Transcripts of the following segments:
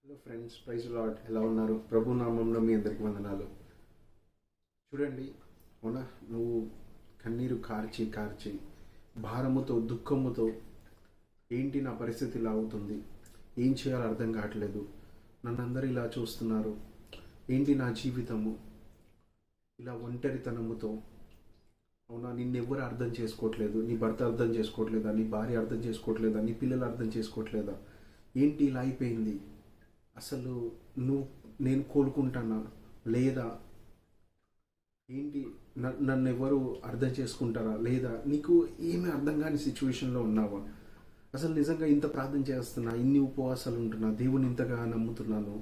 Hello friends, praise lord. ఎలా ఉన్నారు? ప్రభు నామంలో మీ అందరికి వందనాలు. చూడండి, అవునా, నువ్వు కన్నీరు కార్చి కార్చి భారముతో దుఃఖముతో ఏంటి నా పరిస్థితి ఇలా అవుతుంది, ఏం చేయాలో అర్థం కావట్లేదు, నన్ను అందరూ ఇలా చూస్తున్నారు, ఏంటి నా జీవితము, ఇలా ఒంటరితనముతో, అవునా, నిన్నెవ్వరు అర్థం చేసుకోవట్లేదు, నీ భర్త అర్థం చేసుకోవట్లేదా, నీ భార్య అర్థం చేసుకోవట్లేదా, నీ పిల్లలు అర్థం చేసుకోవట్లేదా, ఏంటి ఇలా అయిపోయింది, అసలు నేను కోలుకుంటానా లేదా, ఏంటి నన్ను ఎవరు అర్థం చేసుకుంటారా లేదా, నీకు ఏమీ అర్థం కాని సిచ్యువేషన్లో ఉన్నావా? అసలు నిజంగా ఇంత ప్రార్థన చేస్తున్నా, ఇన్ని ఉపవాసాలు ఉంటున్నా, దేవుని ఇంతగా నమ్ముతున్నాను,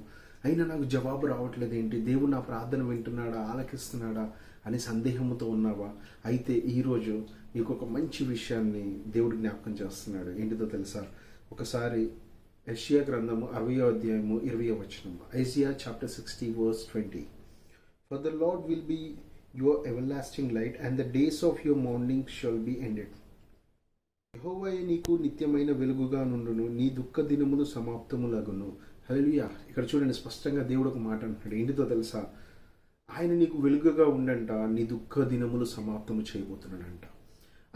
అయినా నాకు జవాబు రావట్లేదు, ఏంటి దేవుడు నా ప్రార్థన వింటున్నాడా, ఆలకిస్తున్నాడా అనే సందేహంతో ఉన్నావా? అయితే ఈరోజు నీకు ఒక మంచి విషయాన్ని దేవుడు జ్ఞాపకం చేస్తున్నాడు. ఏంటిదో తెలుసా? ఒకసారి యెషయా గ్రంథము 60వ అధ్యాయము 20వ వచనము. Isaiah chapter 60 verse 20. For the Lord will be your everlasting light and the days of your mourning shall be ended. యెహోవాయే నీకు నిత్యమైన వెలుగుగా నుండును, నీ దుఃఖ దినములు సమాప్తములగును. హల్లెలూయా. ఇక్కడ చూడండి, స్పష్టంగా దేవుడు ఒక మాట అంటున్నాడు. ఏంటిదో తెలుసా? ఆయన నీకు వెలుగుగా ఉండంట, నీ దుఃఖ దినములు సమాప్తము చేయబోతున్నాడంట.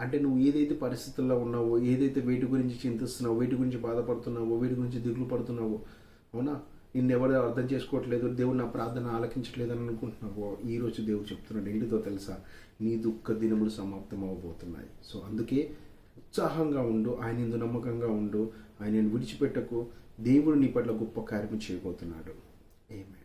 అంటే నువ్వు ఏదైతే పరిస్థితుల్లో ఉన్నావో, ఏదైతే వేటి గురించి చింతిస్తున్నావో, వేటి గురించి బాధపడుతున్నావో, వేటి గురించి దిగులు పడుతున్నావో, అవునా, నిన్నెవరు అర్థం చేసుకోవట్లేదు, దేవుడు నా ప్రార్థన ఆలకించట్లేదని అనుకుంటున్నావో, ఈరోజు దేవుడు చెప్తున్నాడు. ఏంటిదో తెలుసా? నీ దుఃఖ దినములు సమాప్తం అవ్వబోతున్నాయి. సో అందుకే ఉత్సాహంగా ఉండు, ఆయన ఇందు నమ్మకంగా ఉండు, ఆయనను విడిచిపెట్టకు. దేవుడు నీ పట్ల గొప్ప కార్యం చేయబోతున్నాడు. ఆమేన్.